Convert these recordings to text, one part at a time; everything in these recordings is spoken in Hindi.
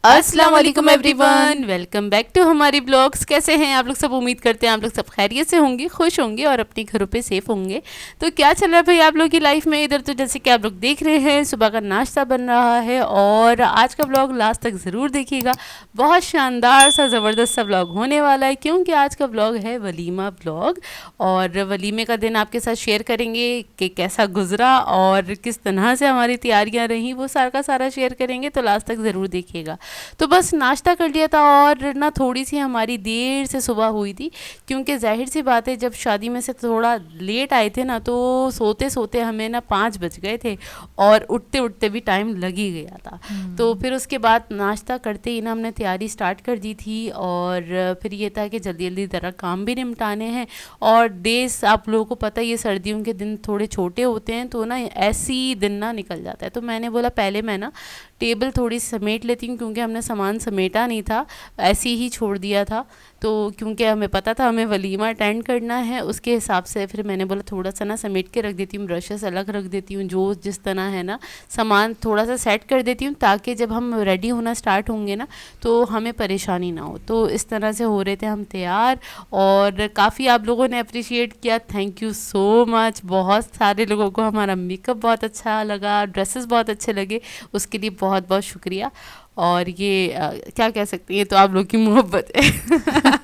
अस्सलाम वालेकुम एवरीवन, वेलकम बैक टू हमारी ब्लॉग्स। कैसे हैं आप लोग सब? उम्मीद करते हैं आप लोग सब खैरियत से होंगे, खुश होंगे और अपने घरों पे सेफ होंगे। तो क्या चल रहा है भाई आप लोग की लाइफ में? इधर तो जैसे कि आप लोग देख रहे हैं सुबह का नाश्ता बन रहा है और आज का ब्लॉग लास्ट तक ज़रूर देखिएगा। बहुत शानदार सा ज़बरदस्त सा ब्लॉग होने वाला है क्योंकि आज का ब्लॉग है वलीमा ब्लॉग और वलीमे का दिन आपके साथ शेयर करेंगे कि कैसा गुजरा और किस तरह से हमारी तैयारियां रहीं, वो सारा का सारा शेयर करेंगे। तो लास्ट तक ज़रूर देखिएगा। तो बस नाश्ता कर लिया था और ना थोड़ी सी हमारी देर से सुबह हुई थी क्योंकि जाहिर सी बात है जब शादी में से थोड़ा लेट आए थे ना तो सोते सोते हमें ना 5 बज गए थे और उठते उठते भी टाइम लग ही गया था। तो फिर उसके बाद नाश्ता करते ही ना हमने तैयारी स्टार्ट कर दी थी और फिर ये था कि जल्दी जल्दी ज़रा काम भी निपटाने हैं। और डेज आप लोगों को पता है ये सर्दियों के दिन थोड़े छोटे होते हैं तो ना ऐसे ही दिन ना निकल जाता है। तो मैंने बोला पहले मैं ना टेबल थोड़ी समेट लेती हूँ क्योंकि हमने सामान समेटा नहीं था, ऐसे ही छोड़ दिया था। तो क्योंकि हमें पता था हमें वलीमा अटेंड करना है उसके हिसाब से फिर मैंने बोला थोड़ा सा ना समेट के रख देती हूँ, ब्रशेस अलग रख देती हूँ, जो जिस तरह है ना सामान थोड़ा सा सेट कर देती हूँ ताकि जब हम रेडी होना स्टार्ट होंगे ना तो हमें परेशानी ना हो। तो इस तरह से हो रहे थे हम तैयार और काफ़ी आप लोगों ने अप्रिशिएट किया, थैंक यू सो मच। बहुत सारे लोगों को हमारा मेकअप बहुत अच्छा लगा, ड्रेसेस बहुत अच्छे लगे, उसके लिए बहुत बहुत शुक्रिया। और ये क्या कह सकते हैं, ये तो आप लोग की मोहब्बत है।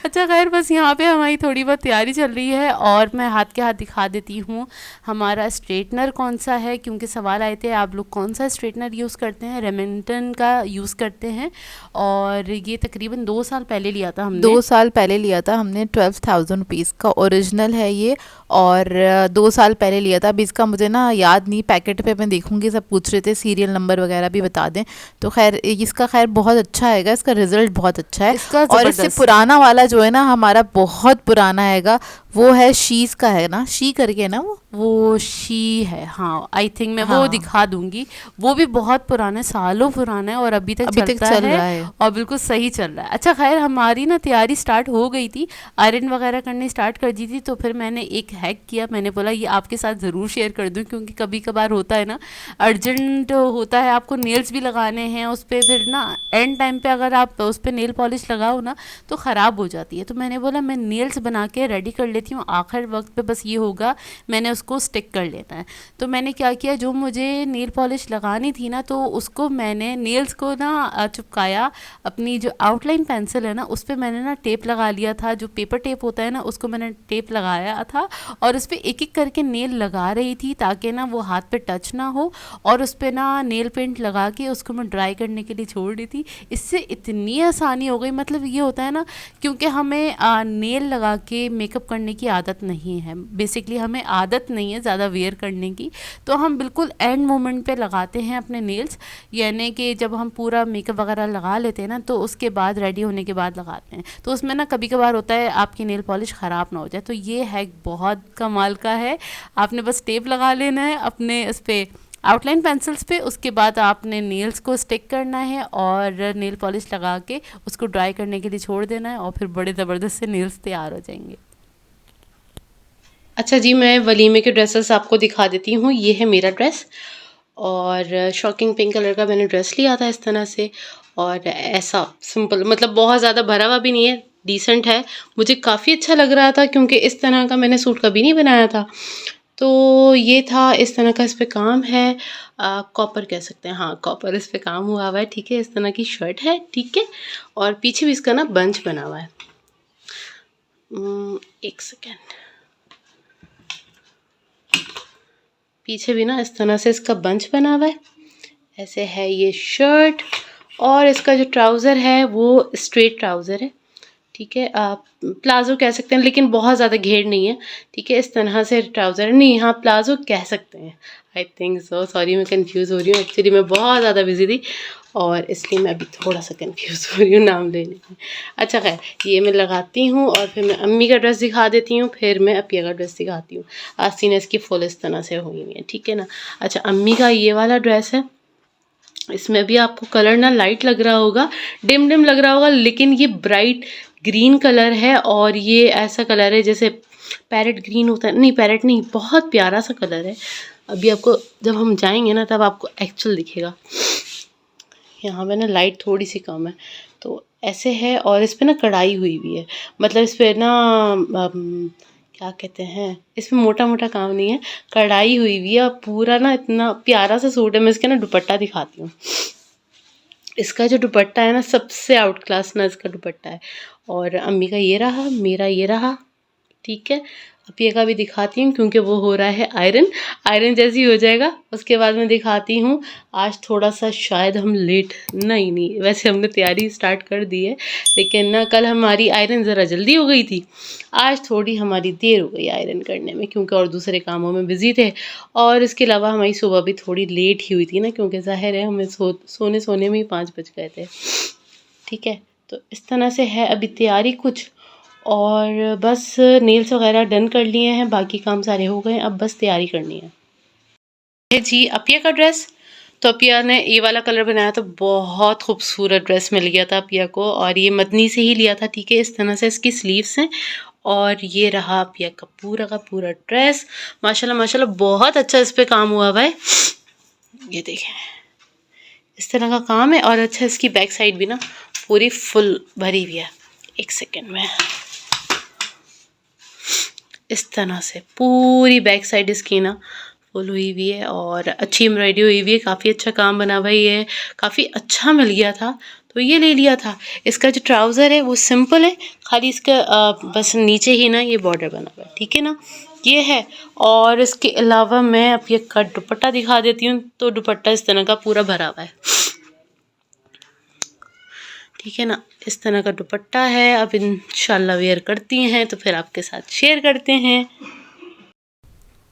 अच्छा खैर बस यहाँ पे हमारी थोड़ी बहुत तैयारी चल रही है और मैं हाथ के हाथ दिखा देती हूँ हमारा स्ट्रेटनर कौन सा है क्योंकि सवाल आए थे आप लोग कौन सा स्ट्रेटनर यूज़ करते हैं। रेमिंगटन का यूज़ करते हैं और ये तकरीबन 2 साल पहले लिया था हमने। 2 साल पहले लिया था हमने, 12,000 रुपीज़ का ओरिजिनल है ये। और 2 साल पहले लिया था। अभी इसका मुझे ना याद नहीं, पैकेट पे मैं देखूंगी, सब पूछ रहे थे सीरियल नंबर वगैरह भी बता दें। तो खैर इसका खैर बहुत अच्छा आएगा, इसका रिजल्ट बहुत अच्छा है। इसका और इससे ज़बरदस्त। पुराना वाला जो है ना हमारा बहुत पुराना हैगा, वो है शीज का, है ना, शी करके है ना वो शी है, हाँ आई थिंक मैं वो हाँ, दिखा दूंगी। वो भी बहुत पुराना है, सालों पुराना है और अभी तक अभी तक चलता चल है रहा है। और बिल्कुल सही चल रहा है। अच्छा खैर हमारी ना तैयारी स्टार्ट हो गई थी, आयरन वगैरह करनी स्टार्ट कर दी थी। तो फिर मैंने एक हैक किया, मैंने बोला ये आपके साथ ज़रूर शेयर कर दूँ क्योंकि कभी कभार होता है ना अर्जेंट होता है, आपको नेल्स भी लगाने हैं उस पर, फिर ना एंड टाइम पे अगर आप उस पर नेल पॉलिश लगाओ ना तो ख़राब हो जाती है। तो मैंने बोला मैं नेल्स बना के रेडी कर लेती हूँ, आखिर वक्त पे बस ये होगा मैंने उसको स्टिक कर लेना है। तो मैंने क्या किया, जो मुझे नेल पॉलिश लगानी थी ना तो उसको मैंने नेल्स को ना चिपकाया, अपनी जो आउटलाइन पेंसिल है ना उस पर मैंने ना टेप लगा लिया था, जो पेपर टेप होता है ना उसको मैंने टेप लगाया था और उस पर एक एक करके नेल लगा रही थी ताकि ना वो हाथ पे टच ना हो। और उस पर ना नेल पेंट लगा के उसको मैं ड्राई करने के लिए छोड़ दी थी। इससे इतनी आसानी हो गई, मतलब ये होता है ना क्योंकि हमें नेल लगा के मेकअप करने की आदत नहीं है, बेसिकली हमें आदत नहीं है ज़्यादा वेयर करने की। तो हम बिल्कुल एंड मोमेंट पे लगाते हैं अपने नेल्स, यानी कि जब हम पूरा मेकअप वगैरह लगा लेते हैं ना तो उसके बाद रेडी होने के बाद लगाते हैं। तो उसमें ना कभी कभार होता है आपकी नेल पॉलिश ख़राब ना हो जाए। तो ये हैक बहुत कमाल का है। आपने बस टेप लगा लेना है अपने उस पर आउटलाइन पेंसिल्स पे, उसके बाद आपने नेल्स को स्टिक करना है और नेल पॉलिश लगा के उसको ड्राई करने के लिए छोड़ देना है और फिर बड़े ज़बरदस्त से नेल्स तैयार हो जाएंगे। अच्छा जी, मैं वलीमे के ड्रेसेस आपको दिखा देती हूँ। ये है मेरा ड्रेस और शॉकिंग पिंक कलर का मैंने ड्रेस लिया था इस तरह से और ऐसा सिंपल, मतलब बहुत ज़्यादा भरा हुआ भी नहीं है, डिसेंट है। मुझे काफ़ी अच्छा लग रहा था क्योंकि इस तरह का मैंने सूट कभी नहीं बनाया था। तो ये था इस तरह का, इस पे काम है, कॉपर कह सकते हैं, हाँ कॉपर इस पे काम हुआ हुआ है, ठीक है। इस तरह की शर्ट है, ठीक है। और पीछे भी इसका ना बंच बना हुआ है। एक सेकेंड, पीछे भी ना इस तरह से इसका बंच बना हुआ है, ऐसे है ये शर्ट। और इसका जो ट्राउज़र है वो स्ट्रेट ट्राउज़र है, ठीक है। आप प्लाज़ो कह सकते हैं लेकिन बहुत ज़्यादा घेर नहीं है, ठीक है। इस तरह से ट्राउज़र नहीं, हाँ प्लाज़ो कह सकते हैं, आई थिंक सो। सॉरी मैं कंफ्यूज हो रही हूँ, एक्चुअली मैं बहुत ज़्यादा बिजी थी और इसलिए मैं अभी थोड़ा सा कंफ्यूज हो रही हूँ नाम लेने में। अच्छा खैर ये मैं लगाती हूँ और फिर मैं अम्मी का ड्रेस दिखा देती हूँ, फिर मैं अपिया का ड्रेस दिखाती हूँ। आस्तीन इसकी फुल इस तरह से हुई हुई है, ठीक है ना। अच्छा अम्मी का ये वाला ड्रेस है, इसमें भी आपको कलर ना लाइट लग रहा होगा, डिम डिम लग रहा होगा, लेकिन ये ब्राइट ग्रीन कलर है और ये ऐसा कलर है जैसे पैरेट ग्रीन होता है, नहीं पैरेट नहीं, बहुत प्यारा सा कलर है। अभी आपको जब हम जाएंगे ना तब आपको एक्चुअल दिखेगा। यहाँ पे ना लाइट थोड़ी सी कम है, तो ऐसे है। और इस पे ना कढ़ाई हुई हुई है, मतलब इस पे ना क्या कहते हैं, इसमें मोटा मोटा काम नहीं है, कढ़ाई हुई हुई है। और पूरा ना इतना प्यारा सा सूट है। मैं इसका ना दुपट्टा दिखाती हूँ। इसका जो दुपट्टा है ना, सबसे आउट क्लास ना इसका दुपट्टा है। और अम्मी का ये रहा, मेरा ये रहा, ठीक है। अब ये का भी दिखाती हूँ, क्योंकि वो हो रहा है आयरन। आयरन जैसे ही हो जाएगा उसके बाद मैं दिखाती हूँ। आज थोड़ा सा शायद हम लेट, नहीं वैसे हमने तैयारी स्टार्ट कर दी है, लेकिन ना कल हमारी आयरन ज़रा जल्दी हो गई थी, आज थोड़ी हमारी देर हो गई आयरन करने में, क्योंकि और दूसरे कामों में बिज़ी थे। और इसके अलावा हमारी सुबह भी थोड़ी लेट ही हुई थी ना, क्योंकि ज़ाहिर है हमें सोने में ही 5 बज गए थे, ठीक है। तो इस तरह से है अभी तैयारी कुछ। और बस नेल्स वगैरह डन कर लिए हैं, बाकी काम सारे हो गए, अब बस तैयारी करनी है। ये जी अपिया का ड्रेस, तो अपिया ने ये वाला कलर बनाया, तो बहुत खूबसूरत ड्रेस मिल गया था अपिया को। और ये मदनी से ही लिया था, ठीक है। इस तरह से इसकी स्लीव्स हैं। और ये रहा अपिया का पूरा ड्रेस। माशाल्लाह माशाल्लाह बहुत अच्छा इस पे काम हुआ हुआ है। ये देखें, इस तरह का काम है। और अच्छा इसकी बैक साइड भी ना पूरी फुल भरी हुई है। एक सेकेंड में, इस तरह से पूरी बैक साइड इसकी ना फुल हुई हुई है, और अच्छी एम्ब्रॉयडरी हुई हुई है। काफ़ी अच्छा काम बना हुआ है, काफ़ी अच्छा मिल गया था, तो ये ले लिया था। इसका जो ट्राउज़र है वो सिंपल है, खाली इसका बस नीचे ही ना ये बॉर्डर बना हुआ है, ठीक है ना, ये है। और इसके अलावा मैं अब ये का दुपट्टा दिखा देती हूँ। तो दुपट्टा इस तरह का पूरा भरा हुआ है, ठीक है ना। इस तरह का दुपट्टा है। अब इंशाल्लाह वेयर करती हैं तो फिर आपके साथ शेयर करते हैं।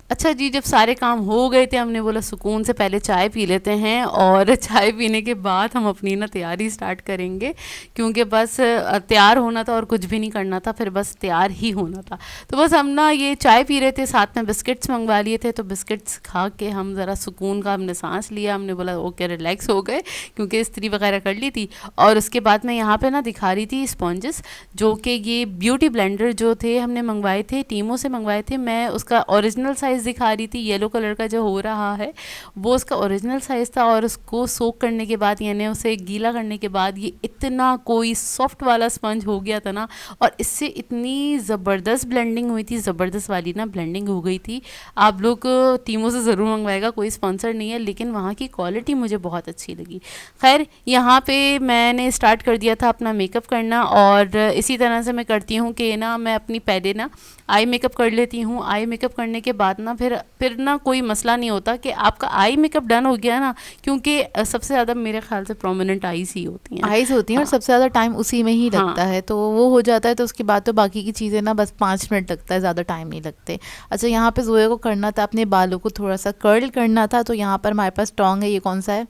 अच्छा जी, जब सारे काम हो गए थे, हमने बोला सुकून से पहले चाय पी लेते हैं, और चाय पीने के बाद हम अपनी ना तैयारी स्टार्ट करेंगे, क्योंकि बस तैयार होना था और कुछ भी नहीं करना था, फिर बस तैयार ही होना था। तो बस हम ना ये चाय पी रहे थे, साथ में बिस्किट्स मंगवा लिए थे, तो बिस्किट्स खा के हम ज़रा सुकून का हमने सांस लिया। हमने बोला ओके रिलैक्स हो गए, क्योंकि इस्त्री वगैरह कर ली थी। और उसके बाद मैं यहाँ पर ना दिखा रही थी स्पॉन्जेस, जो कि ये ब्यूटी ब्लेंडर जो थे हमने मंगवाए थे, टीमों से मंगवाए थे। मैं उसका ओरिजिनल साइज़ दिखा रही थी, येलो कलर का जो हो रहा है वो उसका ओरिजिनल साइज़ था। और उसको सोक करने के बाद, यानी उसे गीला करने के बाद, ये इतना कोई सॉफ्ट वाला स्पंज हो गया था ना। और इससे इतनी ज़बरदस्त ब्लेंडिंग हुई थी, ज़बरदस्त वाली ना ब्लेंडिंग हो गई थी। आप लोग टीमों से ज़रूर मंगवाएगा, कोई स्पॉन्सर नहीं है, लेकिन वहाँ की क्वालिटी मुझे बहुत अच्छी लगी। खैर, यहाँ पे मैंने स्टार्ट कर दिया था अपना मेकअप करना, और इसी तरह से मैं करती हूँ कि ना मैं अपनी पहले ना आई मेकअप कर लेती हूँ। आई मेकअप करने के बाद ना फिर ना कोई मसला नहीं होता कि आपका आई मेकअप डन हो गया ना, क्योंकि सबसे ज़्यादा मेरे ख्याल से प्रोमिनेंट आईज ही होती हैं, आइज़ होती हैं। और हाँ सबसे ज़्यादा टाइम उसी में ही लगता हाँ है, तो वो हो जाता है। तो उसके बाद तो बाकी की चीज़ें ना बस 5 मिनट लगता है, ज़्यादा टाइम नहीं लगते। अच्छा, यहाँ पे ज़ोया को करना था, अपने बालों को थोड़ा सा कर्ल करना था, तो यहाँ पर हमारे पास टोंग है। ये कौन सा है?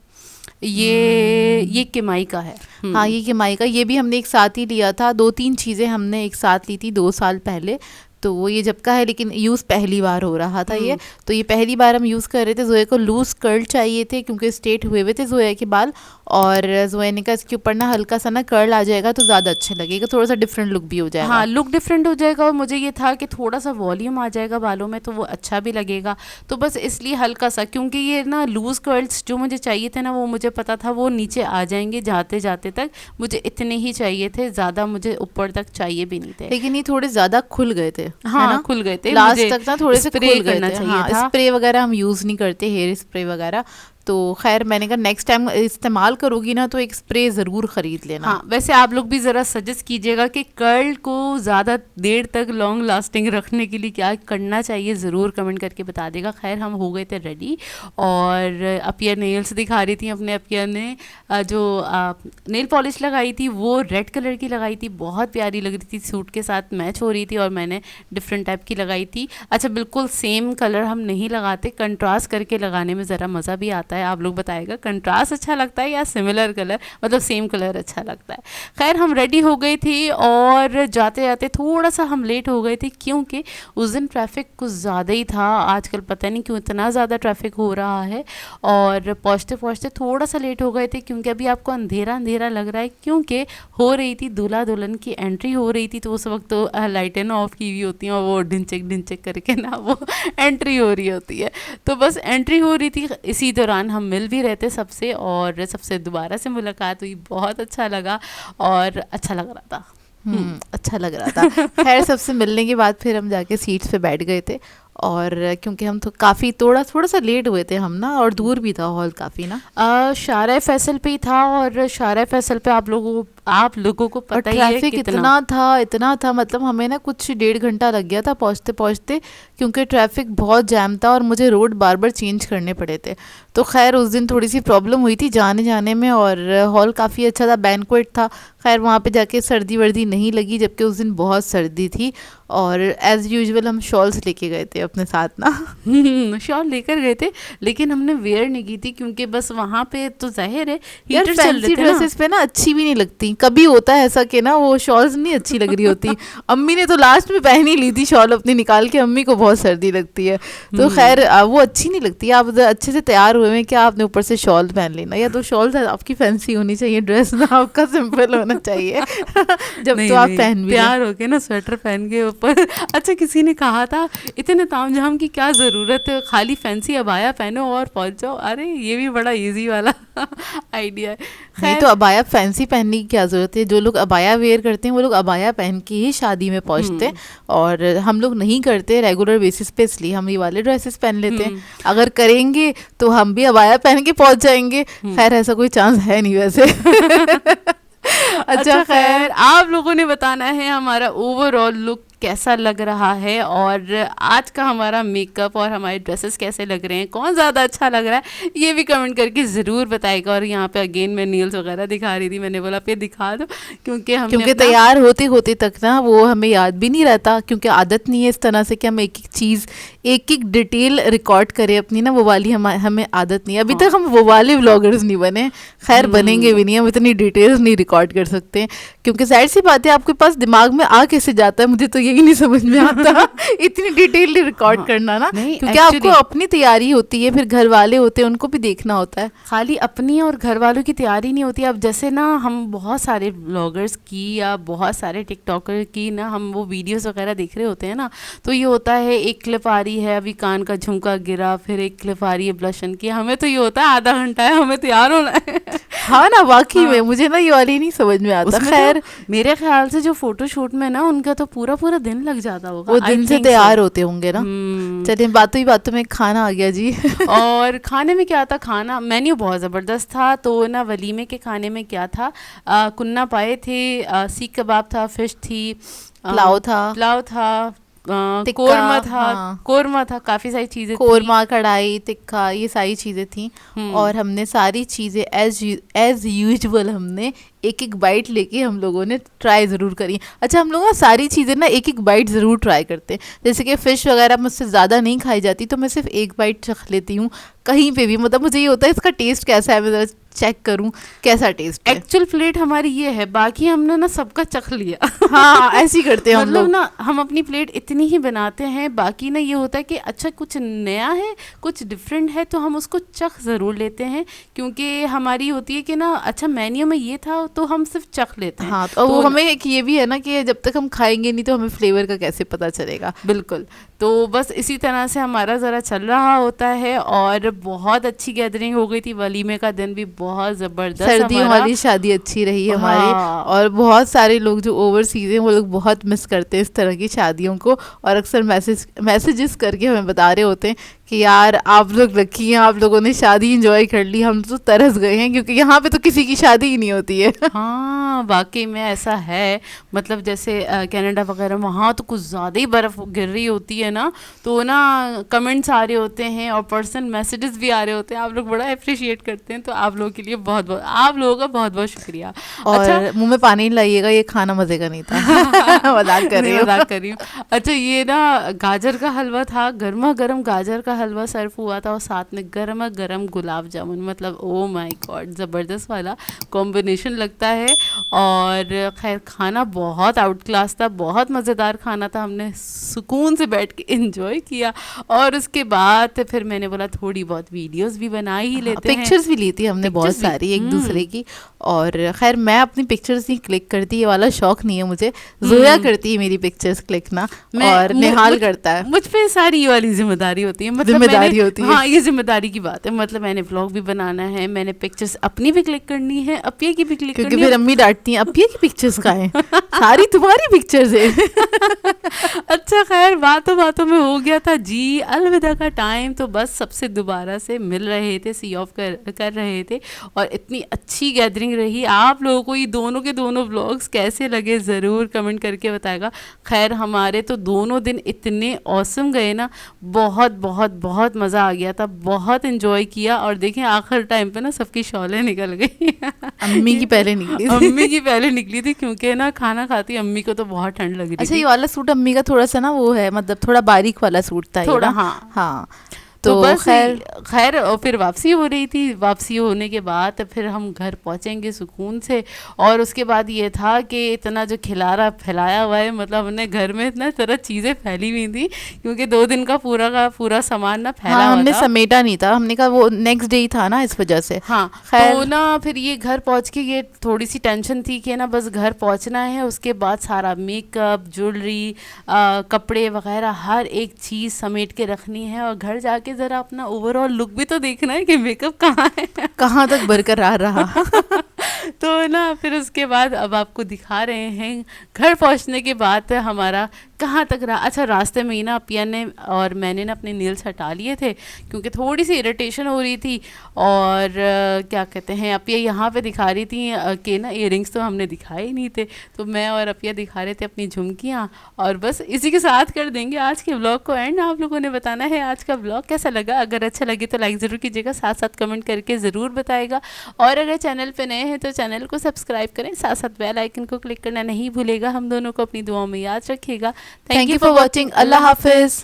ये किमाई का है। हाँ, ये किमाई का, ये भी हमने एक साथ ही लिया था। 2-3 चीज़ें हमने एक साथ ली थी 2 साल पहले। तो वो ये जब का है, लेकिन यूज़ पहली बार हो रहा था ये। तो ये पहली बार हम यूज़ कर रहे थे। ज़ोया को लूज़ कर्ल चाहिए थे, क्योंकि स्ट्रेट हुए हुए थे ज़ोया के बाल। और ज़ोया ने कहा इसके ऊपर ना हल्का सा ना कर्ल आ जाएगा तो ज़्यादा अच्छा लगेगा, थोड़ा सा डिफरेंट लुक भी हो जाएगा। हाँ, लुक डिफरेंट हो जाएगा, और मुझे ये था कि थोड़ा सा वॉल्यूम आ जाएगा बालों में, तो वो अच्छा भी लगेगा। तो बस इसलिए हल्का सा, क्योंकि ये ना लूज़ कर्ल्स जो मुझे चाहिए थे ना, वो मुझे पता था वो नीचे आ जाएंगे जाते जाते तक, मुझे इतने ही चाहिए थे, ज़्यादा मुझे ऊपर तक चाहिए भी नहीं थे। लेकिन ये थोड़े ज़्यादा खुल गए थे, है हाँ, ना? खुल गए थे, लास्ट मुझे तक ना थोड़े से स्प्रे खुल गए करना थे। चाहिए हाँ, था। स्प्रे वगैरह हम यूज़ नहीं करते, हेयर स्प्रे वगैरह। तो खैर, मैंने कहा नेक्स्ट टाइम इस्तेमाल करोगी ना तो एक स्प्रे ज़रूर ख़रीद लेना। हाँ, वैसे आप लोग भी ज़रा सजेस्ट कीजिएगा कि कर्ल को ज़्यादा देर तक लॉन्ग लास्टिंग रखने के लिए क्या करना चाहिए, ज़रूर कमेंट करके बता देगा। खैर, हम हो गए थे रेडी, और अपिया नेल्स दिखा रही थी अपने। अपिया ने जो नेल पॉलिश लगाई थी वो रेड कलर की लगाई थी, बहुत प्यारी लग रही थी, सूट के साथ मैच हो रही थी। और मैंने डिफरेंट टाइप की लगाई थी। अच्छा, बिल्कुल सेम कलर हम नहीं लगाते, कंट्रास्ट करके लगाने में ज़रा मज़ा भी आता है। आप लोग बताएगा कंट्रास्ट अच्छा लगता है या सिमिलर कलर, मतलब सेम कलर अच्छा लगता है। खैर, हम रेडी हो गई थी, और जाते जाते थोड़ा सा हम लेट हो गए थे, क्योंकि उस दिन ट्रैफिक कुछ ज़्यादा ही था। आजकल पता नहीं क्यों इतना ज़्यादा ट्रैफिक हो रहा है, और पहुँचते पहुँचते थोड़ा सा लेट हो गए थे, क्योंकि अभी आपको अंधेरा अंधेरा लग रहा है, क्योंकि हो रही थी दूल्हा दुल्हन की एंट्री हो रही थी। तो उस वक्त तो लाइटें ना ऑफ की हुई होती हैं, और वो ढिंचक ढिंचक करके ना वो एंट्री हो रही होती है। तो बस एंट्री हो रही थी, इसी दौरान दौरान हम मिल भी रहे थे सबसे, और सबसे दोबारा से मुलाकात हुई, बहुत अच्छा लगा और अच्छा लग रहा था। अच्छा लग रहा था। खैर सबसे मिलने के बाद फिर हम जाके सीट्स पे बैठ गए थे, और क्योंकि हम तो काफ़ी थोड़ा सा लेट हुए थे हम ना, और दूर भी था हॉल काफ़ी ना। शारा फैसल पे ही था, और शारा फैसल पे आप लोगों को और पता ही है ट्रैफिक इतना था, मतलब हमें ना कुछ 1.5 घंटा लग गया था पहुंचते पहुंचते, क्योंकि ट्रैफिक बहुत जैम था और मुझे रोड बार बार चेंज करने पड़े थे। तो खैर उस दिन थोड़ी सी प्रॉब्लम हुई थी जाने जाने में, और हॉल काफ़ी अच्छा था, बैंक्वेट था। खैर वहाँ पे जाके सर्दी वर्दी नहीं लगी, जबकि उस दिन बहुत सर्दी थी। और एज़ यूजुअल हम शॉल्स लेके गए थे अपने साथ ना। शॉल लेकर गए थे, लेकिन हमने वेयर नहीं की थी, क्योंकि बस वहाँ पे तो जाहिर है यार हीटर चल रहे फैंसी थे ना। ड्रेसेस पे ना अच्छी भी नहीं लगती, कभी होता है ऐसा कि ना वो शॉल्स नहीं अच्छी लग रही होती। अम्मी ने तो लास्ट में पहन ही ली थी शॉल अपनी निकाल के, अम्मी को बहुत सर्दी लगती है, तो खैर वो अच्छी नहीं लगती। आप अच्छे से तैयार हुए हैं क्या, आपने ऊपर से शॉल पहन लेना, या तो शॉल आपकी फैंसी होनी चाहिए, ड्रेस ना आपका सिंपल होना चाहिए। जब नहीं तो आप नहीं, पहन भी तैयार होके ना स्वेटर पहन के ऊपर। अच्छा, किसी ने कहा था इतने तामझाम की क्या ज़रूरत है, खाली फैंसी अबाया पहनो और पहुंच जाओ। अरे ये भी बड़ा इजी वाला आइडिया है। नहीं, तो अबाया फैंसी पहनने की क्या ज़रूरत है, जो लोग अबाया वेयर करते हैं वो लोग अबाया पहन के ही शादी में पहुंचते हैं, और हम लोग नहीं करते रेगुलर बेसिस पे, इसलिए हम ये वाले ड्रेसेस पहन लेते हैं। अगर करेंगे तो हम भी अबाया पहन के पहुंच जाएंगे। खैर ऐसा कोई चांस है नहीं वैसे। अच्छा खैर, आप लोगों ने बताना है हमारा ओवरऑल लुक कैसा लग रहा है, और आज का हमारा मेकअप और हमारे ड्रेसेस कैसे लग रहे हैं, कौन ज़्यादा अच्छा लग रहा है, ये भी कमेंट करके ज़रूर बताएगा। और यहाँ पे अगेन मैं नील्स वगैरह दिखा रही थी, मैंने बोला पे दिखा दो, क्योंकि तैयार होते होते तक ना वो हमें याद भी नहीं रहता, क्योंकि आदत नहीं है इस तरह से कि हम एक एक चीज़ एक एक डिटेल रिकॉर्ड करें अपनी ना, वो वाली हमें आदत नहीं है अभी तक, हम वो वाले व्लॉगर्स नहीं बने। खैर बनेंगे भी नहीं, हम इतनी डिटेल्स नहीं रिकॉर्ड कर सकते, क्योंकि जाहिर सी बात है आपके पास दिमाग में आ कैसे जाता है, मुझे तो यही नहीं समझ में आता इतनी डिटेल रिकॉर्ड करना ना, क्योंकि आपको अपनी तैयारी होती है, फिर घर वाले होते हैं उनको भी देखना होता है। खाली अपनी और घर वालों की तैयारी नहीं होती। अब जैसे ना हम बहुत सारे ब्लॉगर्स की या बहुत सारे टिकटॉकर की ना हम वो वीडियोस वगैरह देख रहे होते हैं ना, तो ये होता है एक क्लिप आ रही है, अभी कान का झुमका गिरा, फिर एक क्लिप आ रही है ब्लशन की, हमें तो ये होता है आधा घंटा है, हमें तैयार होना है। हाँ ना, वाकई में मुझे ना ये वाली नहीं समझ में आता। खैर मेरे ख्याल से जो फोटोशूट में ना उनका तो पूरा दिन लग जाता होगा, वो दिन से तैयार होते होंगे ना। चलिए बातों ही बातों में खाना आ गया जी। और खाने में क्या था, खाना मेन्यू बहुत ज़बरदस्त था। तो ना वलीमे के खाने में क्या था, कुन्ना पाए थे, सीख कबाब था, फिश थी, पुलाव था, कोरमा था, काफ़ी सारी चीज़ें, कोरमा, कढ़ाई, तिक्का, ये सारी चीज़ें थी। और हमने सारी चीज़ें एज यूजुअल हमने एक एक बाइट लेके हम लोगों ने ट्राई ज़रूर करी। अच्छा, हम लोग ना सारी चीज़ें ना एक एक बाइट ज़रूर ट्राई करते हैं। जैसे कि फ़िश वगैरह मुझसे ज़्यादा नहीं खाई जाती, तो मैं सिर्फ एक बाइट चख लेती हूँ कहीं पे भी, मतलब मुझे ये होता है इसका टेस्ट कैसा है, मैं ज़रा चेक करूँ कैसा टेस्ट है। एक्चुअल प्लेट हमारी ये है, बाकी हमने ना सबका चख लिया। हाँ ऐसे ही करते हैं हम लोग ना, हम अपनी प्लेट इतनी ही बनाते हैं, बाकी ना ये होता है कि अच्छा कुछ नया है, कुछ डिफरेंट है, तो हम उसको चख ज़रूर लेते हैं, क्योंकि हमारी होती है कि ना अच्छा मेन्यू में ये था तो हम सिर्फ चख लेते हैं। हाँ, तो वो हमें एक ये भी है ना कि जब तक हम खाएंगे नहीं तो हमें फ्लेवर का कैसे पता चलेगा। बिल्कुल, तो बस इसी तरह से हमारा ज़रा चल रहा होता है, और बहुत अच्छी गैदरिंग हो गई थी, वलीमे का दिन भी बहुत ज़बरदस्त, सर्दियों वाली शादी अच्छी रही हमारी। हाँ। और बहुत सारे लोग जो ओवरसीज हैं वो लोग बहुत मिस करते हैं इस तरह की शादियों को, और अक्सर मैसेजेस करके हमें बता रहे होते हैं कि यार आप लोग लकी हैं, आप लोगों ने शादी इंजॉय कर ली, हम तो तरस गए हैं, क्योंकि यहाँ पे तो किसी की शादी ही नहीं होती है। हाँ वाकई में ऐसा है, मतलब जैसे कनाडा वगैरह वहाँ तो कुछ ज़्यादा ही बर्फ़ गिर रही होती है ना, तो ना कमेंट्स आ रहे होते हैं और पर्सनल मैसेजेस भी आ रहे होते हैं, आप लोग बड़ा अप्रिशिएट करते हैं, तो आप लोगों के लिए बहुत बहुत, आप लोगों का बहुत बहुत शुक्रिया। और अच्छा, मुँह में पानी लाइएगा, ये खाना मज़े का नहीं था। मजाक कर रही हूँ। अच्छा, ये ना गाजर का हलवा था, गर्मा गर्म गाजर का हलवा सर्व हुआ था, और साथ में गर्मा गर्म गुलाब जामुन, मतलब ओ माय गॉड ज़बरदस्त वाला कॉम्बिनेशन लगता है। और खैर खाना बहुत आउट क्लास था, बहुत मज़ेदार खाना था, हमने सुकून से बैठ के एंजॉय किया। और उसके बाद फिर मैंने बोला थोड़ी बहुत वीडियोस भी बना ही लेते हैं। पिक्चर्स भी ली थी हमने बहुत पिक्चर्स भी, सारी एक दूसरे की। और खैर मैं अपनी पिक्चर्स नहीं क्लिक करती, ये वाला शौक नहीं है मुझे। जोया करती है मेरी पिक्चर्स क्लिक ना, और निहाल करता है। मुझ पे सारी ये वाली जिम्मेदारी होती है, मतलब जिम्मेदारी होती है। हाँ, ये जिम्मेदारी की बात है। मतलब मैंने व्लॉग भी बनाना है, मैंने पिक्चर्स अपनी भी क्लिक करनी है, अपिया की भी क्लिक करनी है, क्योंकि फिर अम्मी डांटती हैं अपिया की पिक्चर्स कहाँ हैं, सारी तुम्हारी पिक्चर्स है। अच्छा खैर बातों बातों में हो गया था जी अलविदा का टाइम, तो बस सबसे दोबारा से मिल रहे थे, सी ऑफ कर रहे थे। और इतनी अच्छी गैदरिंग रही। आप लोगों को ये दोनों के दोनों व्लॉग्स कैसे लगे ज़रूर कमेंट करके बताएगा। खैर हमारे तो दोनों दिन इतने ऑसम गए ना, बहुत बहुत बहुत मज़ा आ गया था, बहुत इन्जॉय किया। और देखें आखिर टाइम पे ना सबकी शौलें निकल गई। अम्मी की पहले निकली थी। अम्मी की पहले निकली थी, क्योंकि ना खाना खाती अम्मी को तो बहुत ठंड लग रही अच्छा थी। ये वाला सूट अम्मी का थोड़ा सा ना वो है, मतलब थोड़ा बारीक वाला सूट था ये थोड़ा, ना? हाँ हाँ तो बस खैर खैर और फिर वापसी हो रही थी। वापसी होने के बाद फिर हम घर पहुंचेंगे सुकून से। और उसके बाद ये था कि इतना जो खिलारा फैलाया हुआ है, मतलब हमने घर में इतना तरह चीज़ें फैली हुई थी, क्योंकि 2 दिन का पूरा सामान ना फैला हाँ हुआ हमने था। समेटा नहीं था, हमने कहा वो नेक्स्ट डे ही था ना, इस वजह से। हाँ तो ना फिर ये घर पहुंच के ये थोड़ी सी टेंशन थी कि ना बस घर पहुंचना है, उसके बाद सारा मेकअप, ज्वेलरी, कपड़े वगैरह हर एक चीज़ समेट के रखनी है, और घर जाके ज़रा अपना ओवरऑल लुक भी तो देखना है कि मेकअप कहाँ है, कहाँ तक बरकरार रहा। तो ना फिर उसके बाद अब आपको दिखा रहे हैं घर पहुंचने के बाद हमारा कहाँ तक रहा। अच्छा रास्ते में ही ना अपिया ने और मैंने ना अपने नेल्स हटा लिए थे, क्योंकि थोड़ी सी इरिटेशन हो रही थी। और क्या कहते हैं, अपिया यहाँ पे दिखा रही थी कि ना इयररिंग्स तो हमने दिखाए ही नहीं थे, तो मैं और अपिया दिखा रहे थे अपनी झुमकियाँ। और बस इसी के साथ कर देंगे आज के व्लॉग को एंड। आप लोगों ने बताना है आज का व्लॉग कैसा लगा। अगर अच्छा लगे तो लाइक ज़रूर कीजिएगा, साथ साथ कमेंट करके ज़रूर बताएगा। और अगर चैनल पे नए हैं तो चैनल को सब्सक्राइब करें, साथ साथ बेल आइकन को क्लिक करना नहीं भूलेगा। हम दोनों को अपनी दुआओं में याद रखिएगा। Thank you for watching. अल्लाह हाफिज़।